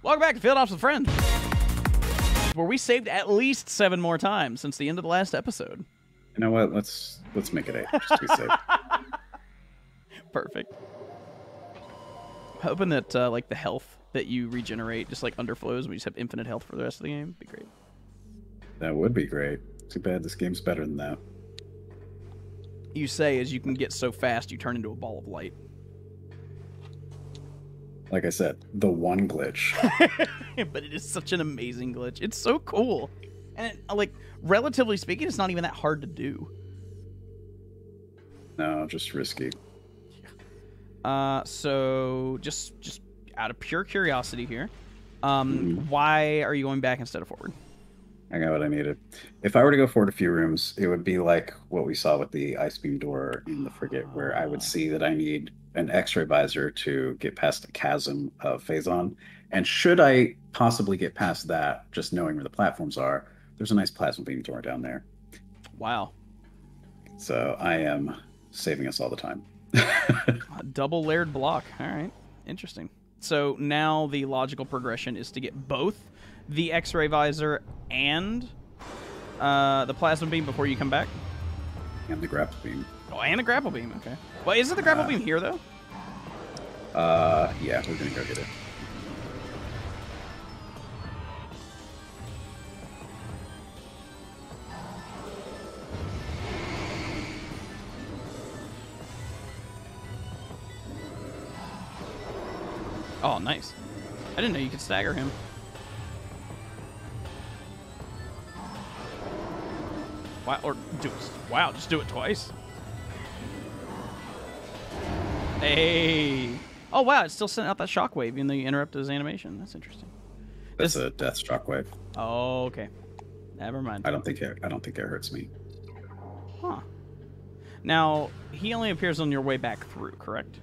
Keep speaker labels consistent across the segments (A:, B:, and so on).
A: Welcome back to Field Ops with Friends, where we saved at least 7 more times since the end of the last episode.
B: You know what? Let's make it 8, just to be safe.
A: Perfect. Hoping that like the health that you regenerate just like underflows, and we just have infinite health for the rest of the game. Be great.
B: That would be great. Too bad this game's better than that.
A: You say as you can get so fast, you turn into a ball of light.
B: Like I said, the one glitch.
A: But it is such an amazing glitch. It's so cool. And it, like, relatively speaking, it's not even that hard to do.
B: No, just risky.
A: So just out of pure curiosity here, why are you going back instead of forward?
B: I got what I needed. If I were to go forward a few rooms, it would be like what we saw with the ice beam door in the frigate, where I would see that I need an X-ray visor to get past the chasm of Phazon. And should I possibly get past that, just knowing where the platforms are, there's a nice plasma beam door down there.
A: Wow.
B: So I am saving us all the time.
A: A double layered block. All right. Interesting. So now the logical progression is to get both the X-ray visor and the plasma beam before you come back?
B: And the grapple beam.
A: Oh, and the grapple beam. Okay. Well, isn't the grapple beam here, though?
B: Yeah, we're going to go get it.
A: Oh, nice. I didn't know you could stagger him. Wow, or do it. Wow, just do it twice. Hey. Oh wow, it still sent out that shockwave even though you interrupted his animation. That's interesting.
B: That's a death shockwave.
A: Oh, okay. Never mind.
B: I don't think it hurts me.
A: Huh. Now, he only appears on your way back through, correct?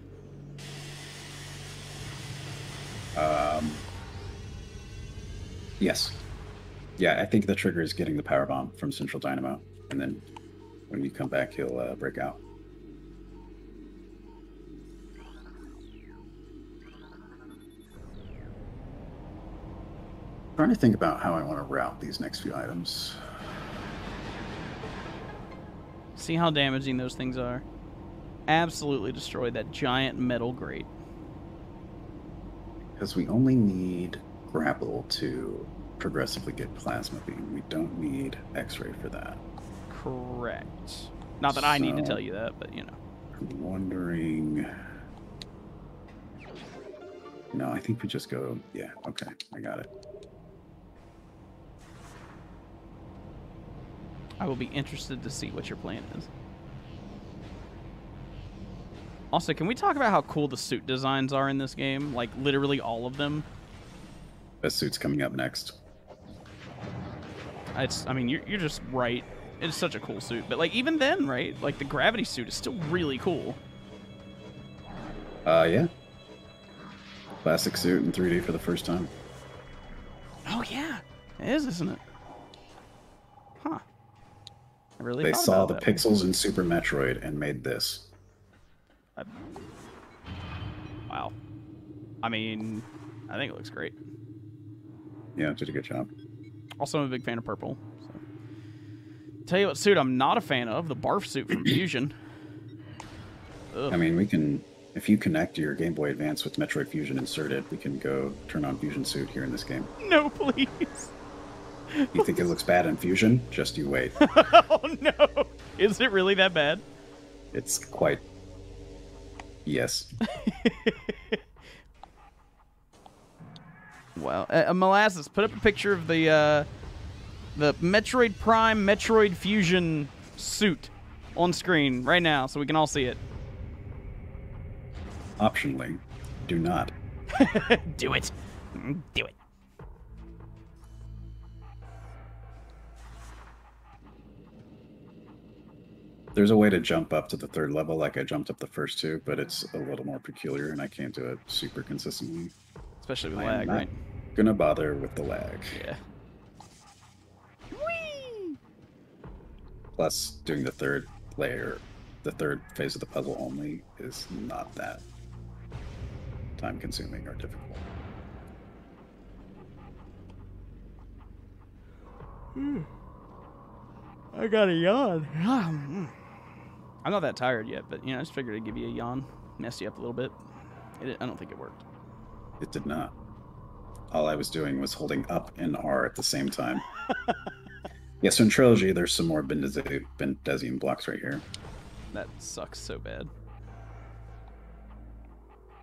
B: Yes. Yeah, I think the trigger is getting the power bomb from Central Dynamo, and then when you come back, he'll break out. Trying to think about how I want to route these next few items.
A: See how damaging those things are. Absolutely destroy that giant metal grate.
B: Because we only need grapple to progressively get plasma beam. We don't need X-ray for that.
A: Correct. Not that I need to tell you that, but you know.
B: I'm wondering. No, I think we just go. Yeah, okay, I got it.
A: I will be interested to see what your plan is. Also, can we talk about how cool the suit designs are in this game? Like, literally all of them.
B: Best suit's coming up next.
A: I mean, you're just right. It's such a cool suit. But, like, even then, right? Like, the gravity suit is still really cool.
B: Yeah. Classic suit in 3D for the first time.
A: Oh, yeah. It is, isn't it? Huh. I really
B: They
A: thought
B: saw
A: about
B: the
A: that.
B: pixels in Super Metroid and made this.
A: Wow. I mean, I think it looks great.
B: Yeah, did a good job.
A: Also, I'm a big fan of purple. So. Tell you what suit I'm not a fan of, the barf suit from Fusion. Ugh.
B: I mean, we can, if you connect your Game Boy Advance with Metroid Fusion inserted, we can go turn on Fusion suit here in this game.
A: No, please.
B: You think it looks bad in Fusion? Just you wait.
A: Oh, no. Is it really that bad?
B: It's quite... Yes.
A: Well, Molasses, put up a picture of the Metroid Prime Metroid Fusion suit on screen right now so we can all see it.
B: Optionally, do not.
A: Do it. Do it.
B: There's a way to jump up to the 3rd level like I jumped up the first 2, but it's a little more peculiar and I can't do it super consistently.
A: Especially with
B: I
A: lag,
B: am not
A: right?
B: Gonna bother with the lag.
A: Yeah. Whee!
B: Plus, doing the 3rd layer, the 3rd phase of the puzzle only is not that time-consuming or difficult.
A: I got a yawn. I'm not that tired yet, but I just figured I'd give you a yawn, mess you up a little bit. I don't think it worked.
B: It did not. All I was doing was holding up and R at the same time. Yeah, so in Trilogy, there's some more Bendezium blocks right here.
A: That sucks so bad.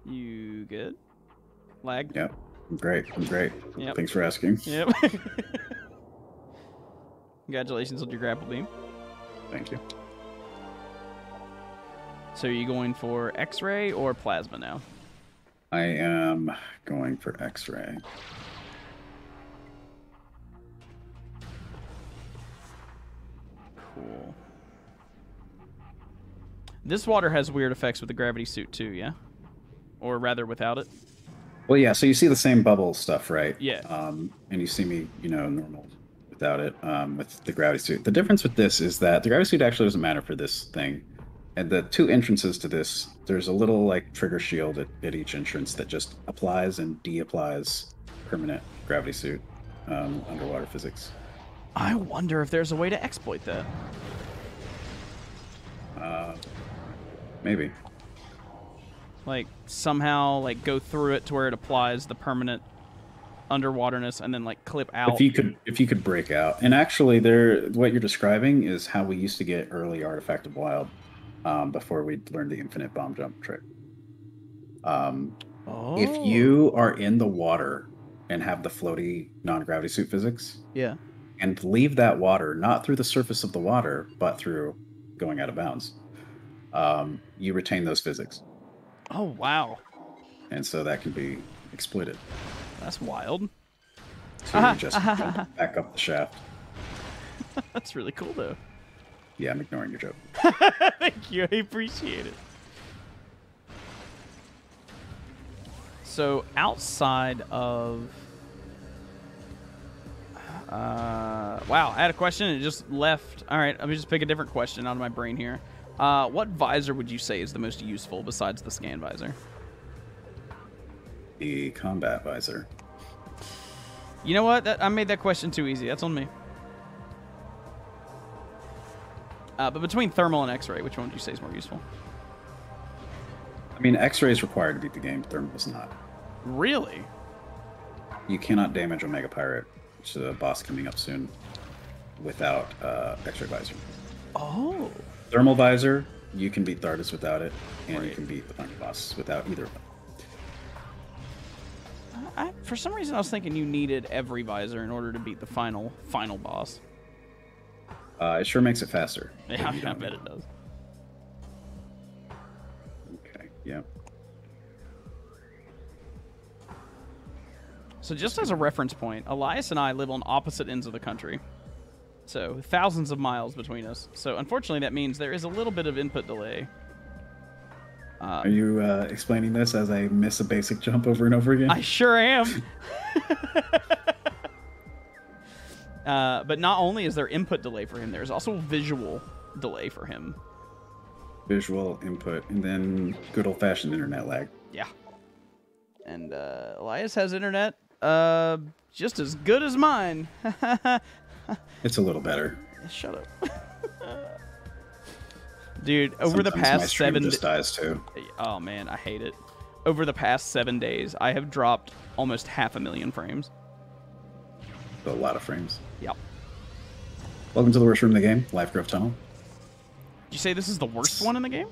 A: You good? Lag?
B: Yep. I'm great. I'm great.
A: Yep.
B: Thanks for asking.
A: Yep. Congratulations on your grapple beam.
B: Thank you.
A: So are you going for X-ray or plasma now?
B: I am going for X-ray.
A: Cool. This water has weird effects with the gravity suit too, yeah? Or rather without it?
B: Well, yeah, so you see the same bubble stuff, right?
A: Yeah.
B: And you see me, normal without it, with the gravity suit. The difference with this is that the gravity suit actually doesn't matter for this thing. And the two entrances to this, there's a little, like, trigger shield at each entrance that just applies and de-applies permanent gravity suit underwater physics.
A: I wonder if there's a way to exploit that.
B: Maybe.
A: Like, somehow, like, go through it to where it applies the permanent underwaterness and then, like, clip out.
B: If you could break out. And actually, what you're describing is how we used to get early Artifact of Wild before we learned the infinite bomb jump trick. If you are in the water and have the floaty non-gravity suit physics,
A: yeah,
B: and leave that water, not through the surface of the water, but through going out of bounds, you retain those physics.
A: Oh, wow.
B: And so that can be exploited.
A: That's wild.
B: To just jump back up the shaft.
A: That's really cool, though.
B: Yeah, I'm ignoring your joke.
A: Thank you. I appreciate it. So, outside of... wow, I had a question and it just left. All right, let me just pick a different question out of my brain here. What visor would you say is the most useful besides the scan visor?
B: The combat visor.
A: You know what? I made that question too easy. That's on me. But between thermal and X-ray, which one would you say is more useful?
B: I mean, X-ray is required to beat the game. Thermal is not.
A: Really?
B: You cannot damage Omega Pirate, which is a boss coming up soon, without X-ray visor.
A: Oh.
B: Thermal visor, you can beat Thardus without it, and
A: Right.
B: you can beat the final boss without either of them.
A: For some reason, I was thinking you needed every visor in order to beat the final boss.
B: It sure makes it faster.
A: Yeah, I bet it does.
B: Okay, yeah.
A: So just as a reference point, Elias and I live on opposite ends of the country. So thousands of miles between us. So unfortunately, that means there is a little bit of input delay.
B: Are you explaining this as I miss a basic jump over and over again?
A: I sure am. But not only is there input delay for him, there's also visual delay for him.
B: Visual input, and then good old-fashioned internet lag.
A: Yeah. And Elias has internet just as good as mine.
B: It's a little better.
A: Shut up. Dude, over the
B: Sometimes my
A: past
B: stream
A: 7
B: just dies too.
A: Oh man, I hate it. Over the past 7 days, I have dropped almost 500,000 frames.
B: A lot of frames.
A: Yep.
B: Welcome to the worst room in the game, Life Grove Tunnel.
A: Did you say this is the worst one in the game?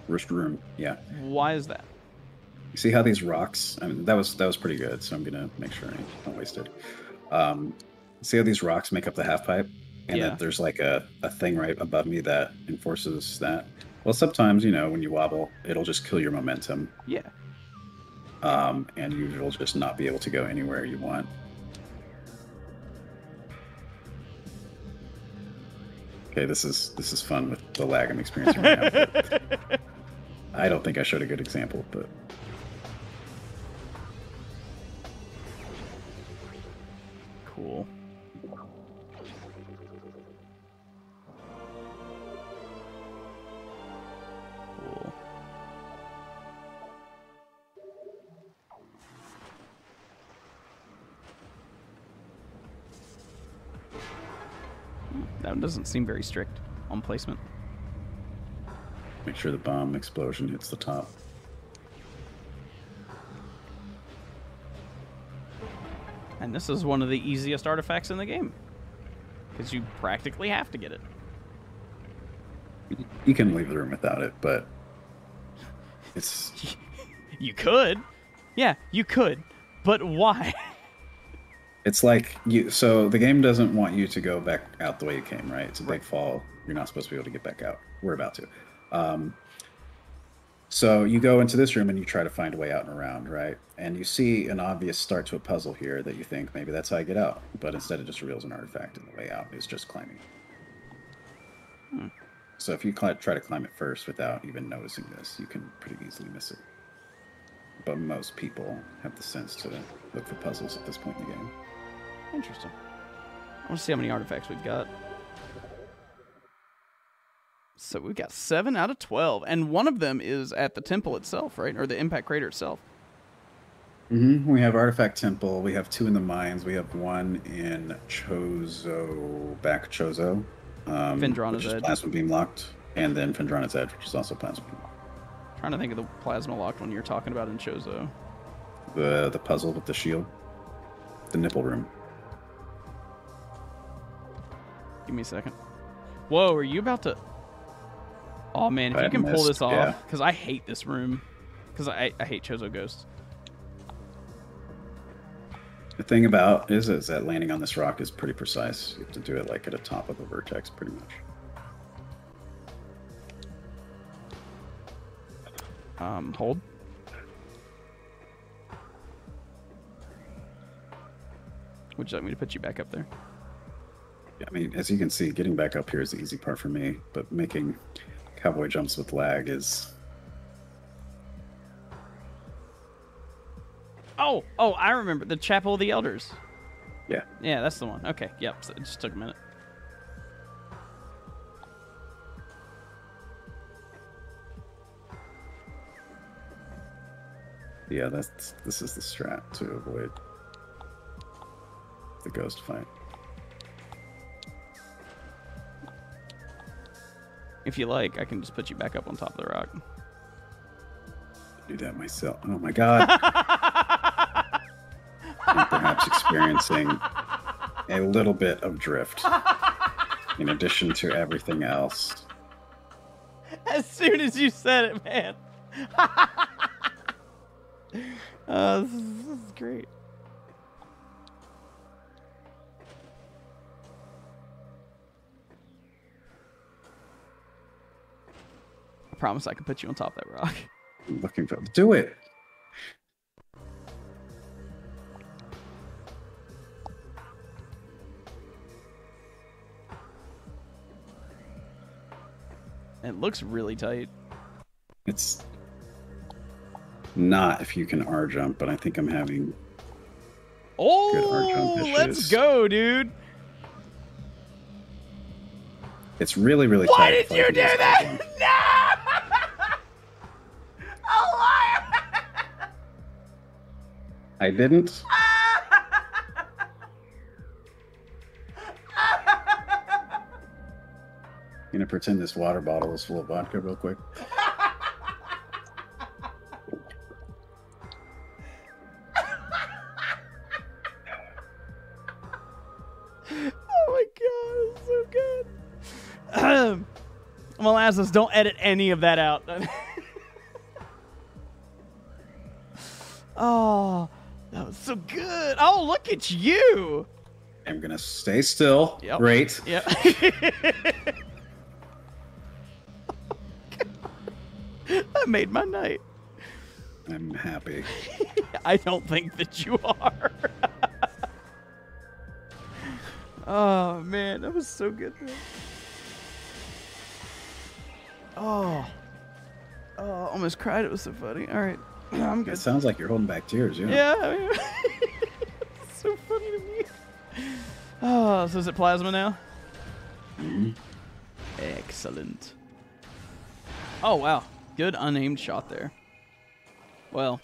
B: Worst room, yeah.
A: Why is that?
B: You see how these rocks? I mean, that was pretty good. So I'm gonna make sure I don't waste it. See how these rocks make up the half pipe, and
A: Yeah.
B: that there's like a thing right above me that enforces that. Well, sometimes when you wobble, it'll just kill your momentum,
A: Yeah.
B: and you'll just not be able to go anywhere you want. Okay, this is fun with the lag I'm experiencing right now. But I don't think I showed a good example, but
A: Cool. Cool. That one doesn't seem very strict on placement.
B: Make sure the bomb explosion hits the top.
A: And this is one of the easiest artifacts in the game. Because you practically have to get it.
B: You can leave the room without it, but it's...
A: You could. Yeah, you could. But why?
B: It's like so the game doesn't want you to go back out the way you came, right? It's a big fall. You're not supposed to be able to get back out. We're about to. So you go into this room and you try to find a way out and around, right? And you see an obvious start to a puzzle here that you think maybe that's how I get out. But instead it just reveals an artifact and the way out is just climbing. So if you try to climb it first without even noticing this, you can pretty easily miss it. But most people have the sense to look for puzzles at this point in the game.
A: Interesting. I want to see how many artifacts we've got. So we've got 7 out of 12, and one of them is at the temple itself, right? Or the impact crater itself.
B: Mm-hmm. We have Artifact Temple. We have 2 in the mines. We have 1 in Chozo, back Chozo, which is
A: Edge.
B: Plasma Beam locked, and then Phendrana's Edge, which is also Plasma Beam locked.
A: Trying to think of the plasma locked one you're talking about in Chozo.
B: The puzzle with the shield, the nipple room.
A: Give me a second. Whoa, are you about to... Oh, man, if you can pull this off, because I hate this room. Because I hate Chozo Ghosts.
B: The thing about is that landing on this rock is pretty precise. You have to do it like at the top of the vertex, pretty much.
A: Hold. Would you like me to put you back up there?
B: Yeah, I mean, as you can see, getting back up here is the easy part for me, but making cowboy jumps with lag is...
A: Oh, I remember. The Chapel of the Elders.
B: Yeah.
A: Yeah, that's the one. Okay, yep. So it just took a minute.
B: Yeah, this is the strat to avoid the ghost fight.
A: If you like, I can just put you back up on top of the rock.
B: Do that myself. Oh my god. And perhaps experiencing a little bit of drift in addition to everything else.
A: As soon as you said it, man. This is great. I promise I can put you on top of that rock.
B: I'm looking for... Do it!
A: It looks really tight.
B: It's not if you can R jump, but I think I'm having good R jump issues.
A: Let's go, dude.
B: It's really, really
A: Why
B: tight.
A: did you do that? No! Oh, liar!
B: I didn't. I'm gonna pretend this water bottle is full of vodka real quick.
A: Oh my god, it's so good. Molasses, don't edit any of that out. Oh, that was so good. Oh, look at you.
B: I'm gonna stay still.
A: Yep.
B: Great.
A: Yeah. That made my night.
B: I'm happy.
A: I don't think that you are. Oh, man. That was so good, man. Oh. Oh, I almost cried. It was so funny. All right. I'm good.
B: It sounds like you're holding back tears, you know?
A: Yeah. I mean, it's so funny to me. Oh, so is it plasma now?
B: Mm-hmm.
A: Excellent. Oh, wow. Good unaimed shot there. Well,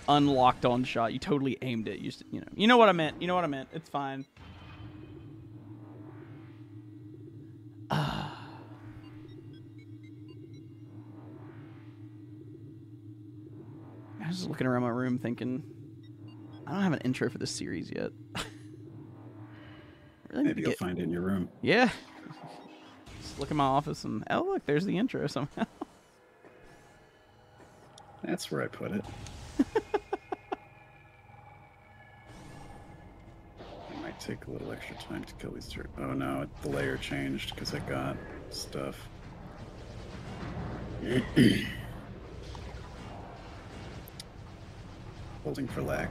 A: unlocked on shot. You totally aimed it. You know what I meant. You know what I meant. It's fine. I was just looking around my room thinking, I don't have an intro for this series yet. Really
B: Maybe you'll find it in your room.
A: Yeah. Just look at my office and, oh, look, there's the intro somehow.
B: That's where I put it. It might take a little extra time to kill these three. Oh no, the layer changed because I got stuff. Holding for lag.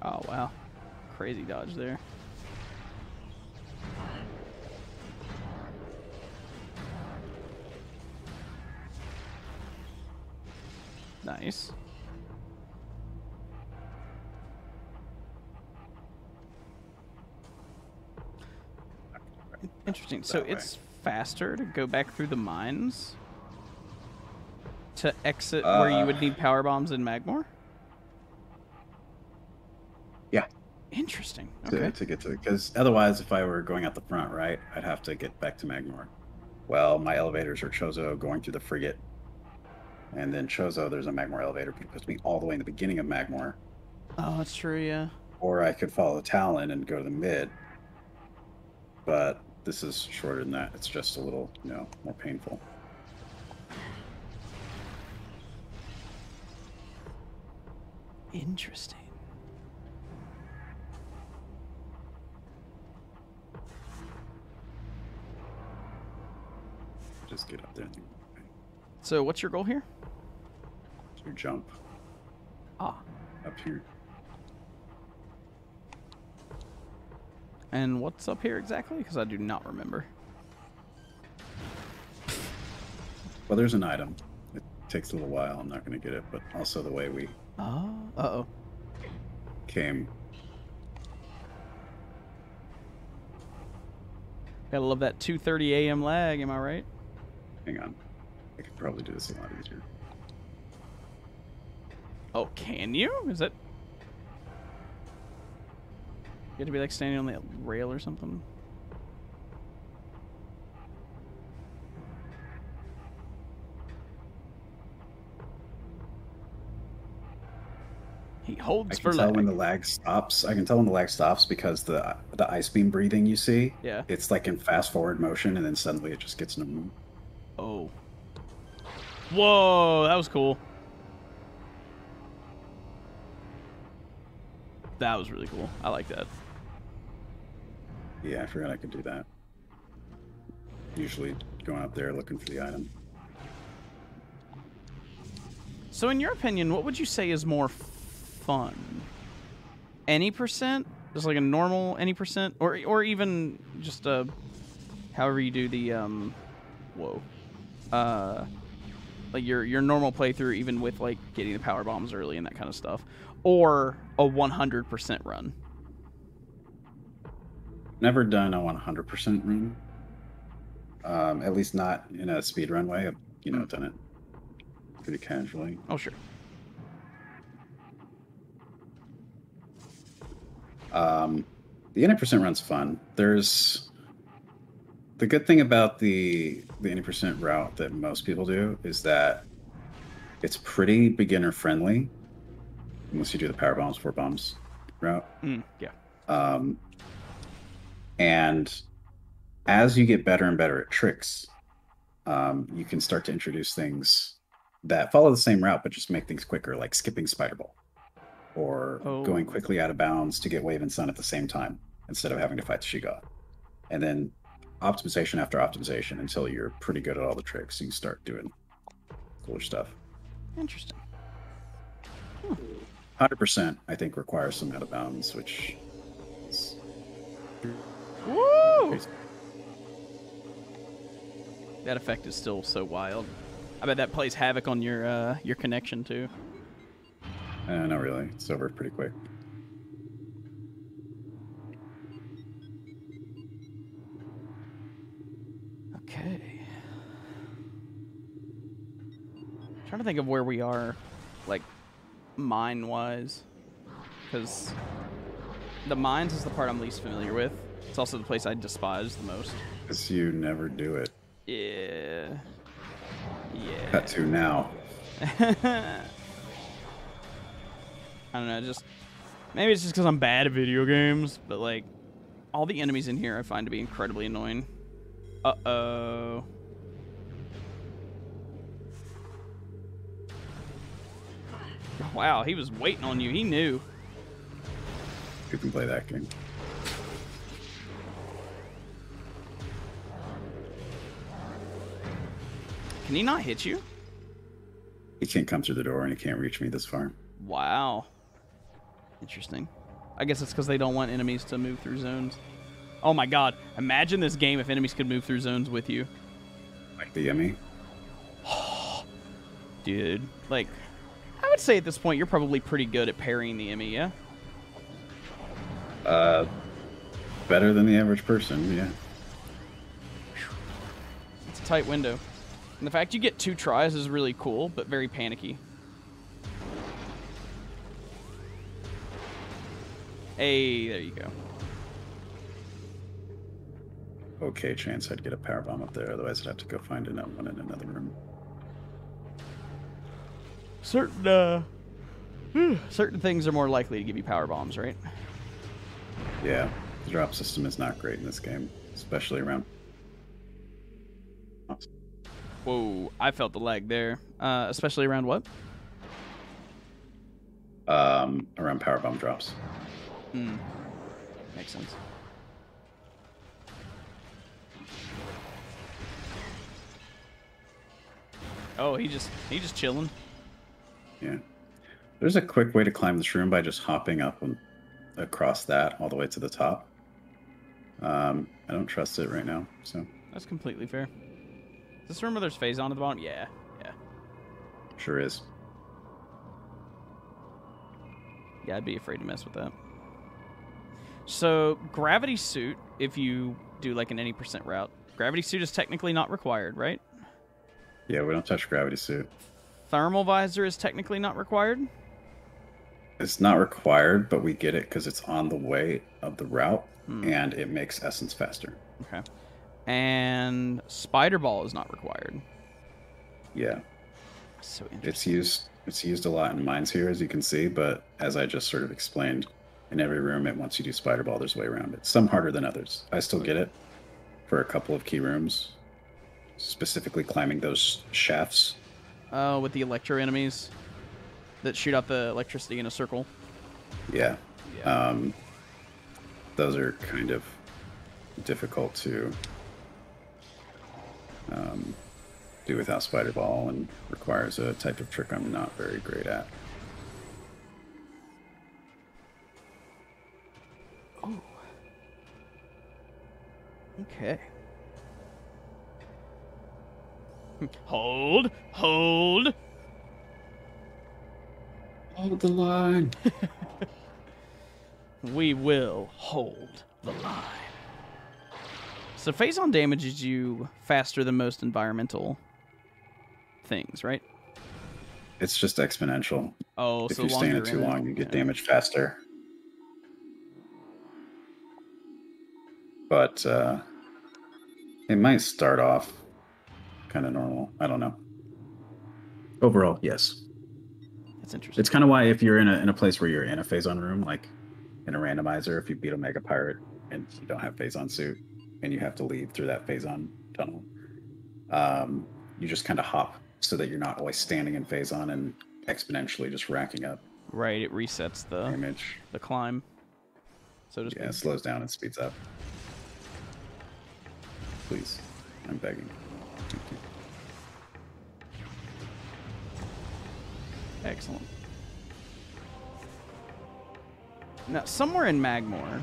A: Oh, wow. Crazy dodge there. Nice. Interesting. So it's faster to go back through the mines to exit where you would need power bombs in Magmor?
B: Yeah.
A: Interesting. Okay.
B: To get to it. Because otherwise, if I were going out the front, right, I'd have to get back to Magmor. Well, my elevators are Chozo going through the frigate. And then Chozo, there's a Magmor elevator, but it puts me all the way in the beginning of Magmor.
A: Oh, that's true, yeah.
B: Or I could follow the Talon and go to the mid. But this is shorter than that. It's just a little, more painful.
A: Interesting.
B: Just get up there.
A: So what's your goal here?
B: To jump.
A: Ah.
B: Up here.
A: And what's up here exactly? Because I do not remember.
B: Well, there's an item. It takes a little while. I'm not going to get it, but also the way we came.
A: Gotta love that 2:30 a.m. lag, am I right?
B: Hang on. I could probably do this a lot easier.
A: Oh, can you? Is that... You have to be like standing on the rail or something? He holds for lag.
B: I can tell when the lag stops. I can tell when the lag stops because the ice beam breathing you see,
A: yeah,
B: it's like in fast forward motion, and then suddenly it just gets normal.
A: Oh. Whoa, that was cool. That was really cool. I like that.
B: Yeah, I forgot I could do that. Usually going up there looking for the item.
A: So in your opinion, what would you say is more fun? Any percent? Just like a normal any percent? Or even just a... However you do the... like your normal playthrough, even with like getting the power bombs early and that kind of stuff. Or a 100% run.
B: Never done a 100% run. At least not in a speed run way. I've, done it pretty casually.
A: Oh, sure.
B: The 80% run's fun. There's the good thing about the 80% route that most people do is that it's pretty beginner friendly, unless you do the power bombs, 4 bombs route.
A: Yeah.
B: And as you get better and better at tricks, you can start to introduce things that follow the same route but just make things quicker, like skipping Spider Ball or going quickly out of bounds to get Wave and Sun at the same time instead of having to fight the She-God. And then optimization after optimization until you're pretty good at all the tricks and you start doing cooler stuff.
A: Interesting.
B: 100%, I think, requires some out of bounds, which is...
A: Woo! That effect is still so wild. I bet that plays havoc on your connection too.
B: Not really. It's over pretty quick.
A: Okay. Trying to think of where we are, like, mine-wise? Because the mines is the part I'm least familiar with. It's also the place I despise the most.
B: Because you never do it.
A: Yeah. Yeah.
B: Cut to now.
A: I don't know, just... Maybe it's just because I'm bad at video games, but, like, all the enemies in here I find to be incredibly annoying. Uh-oh. Wow, he was waiting on you. He knew.
B: You can play that game.
A: Can he not hit you?
B: He can't come through the door and he can't reach me this far.
A: Wow. Interesting. I guess it's because they don't want enemies to move through zones. Oh my god. Imagine this game if enemies could move through zones with you.
B: Like the Emmy?
A: Dude. Like, I would say at this point you're probably pretty good at parrying the Emmy, yeah?
B: Better than the average person, yeah.
A: It's a tight window. And the fact you get 2 tries is really cool, but very panicky. Hey, there you go.
B: Okay, chance I'd get a power bomb up there, otherwise I'd have to go find another one in another room.
A: Certain things are more likely to give you power bombs, right?
B: Yeah, the drop system is not great in this game, especially around...
A: Whoa, I felt the lag there. Especially around what?
B: Around power bomb drops.
A: Makes sense. Oh, he just chilling.
B: Yeah. There's a quick way to climb this room by just hopping up and across that all the way to the top. I don't trust it right now, so...
A: That's completely fair. Is this room where there's Phazon at the bottom? Yeah, yeah.
B: Sure is.
A: Yeah, I'd be afraid to mess with that. So, gravity suit, if you do like an any percent route, gravity suit is technically not required, right?
B: Yeah, we don't touch gravity suit.
A: Thermal visor is technically not required?
B: It's not required, but we get it because it's on the way of the route, and it makes essence faster.
A: Okay. And spider ball is not required.
B: Yeah.
A: So interesting.
B: It's used a lot in mines here, as you can see, but as I just sort of explained, in every room, once you do spider ball, there's a way around it. Some harder than others. I still get it for a couple of key rooms, specifically climbing those shafts.
A: Oh, with the electro enemies that shoot out the electricity in a circle.
B: Yeah.
A: Yeah.
B: Those are kind of difficult to do without spider ball and requires a type of trick I'm not very great at.
A: Oh. Okay. Hold.
B: Hold the line.
A: We will hold the line. So Phazon damages you faster than most environmental things, right?
B: It's just exponential.
A: Oh,
B: if
A: so
B: you stay in it
A: longer
B: too long, you get damaged faster. But it might start off kind of normal. I don't know. Overall, yes.
A: That's interesting.
B: It's kind of why if you're in a place where you're in a Phazon room, like in a randomizer, if you beat a Mega Pirate and you don't have Phazon suit and you have to leave through that Phazon tunnel, you just kind of hop so that you're not always standing in Phazon and exponentially just racking up.
A: Right, it resets the
B: damage,
A: the climb. So to speak.
B: Yeah, it slows down and speeds up. Please, I'm begging. Thank you.
A: Excellent. Now, somewhere in Magmore,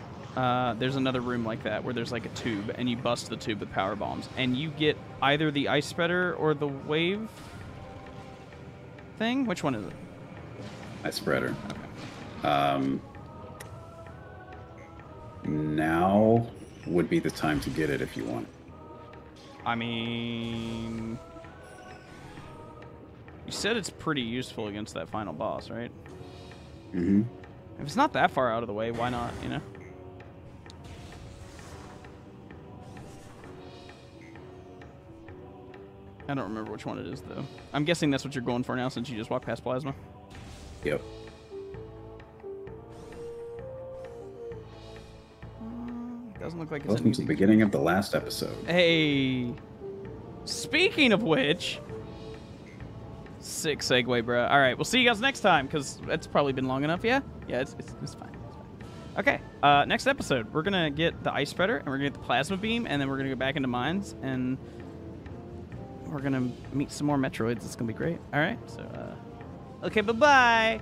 A: there's another room like that where there's like a tube, and you bust the tube with power bombs, and you get either the ice spreader or the wave thing. Which one is it?
B: Ice spreader.
A: Okay.
B: Now would be the time to get it if you want.
A: I mean, you said it's pretty useful against that final boss, right?
B: Mm-hmm.
A: If it's not that far out of the way, why not, you know? I don't remember which one it is, though. I'm guessing that's what you're going for now since you just walked past Plasma.
B: Yep.
A: Doesn't look like it's
B: Welcome to the beginning of the last episode.
A: Hey. Speaking of which... Sick segue, bro. All right, we'll see you guys next time, because it's probably been long enough, yeah? Yeah, it's fine. It's fine. Okay, next episode, we're going to get the Ice Spreader, and we're going to get the Plasma Beam, and then we're going to go back into Mines, and we're going to meet some more Metroids. It's going to be great. All right, so, okay, bye-bye.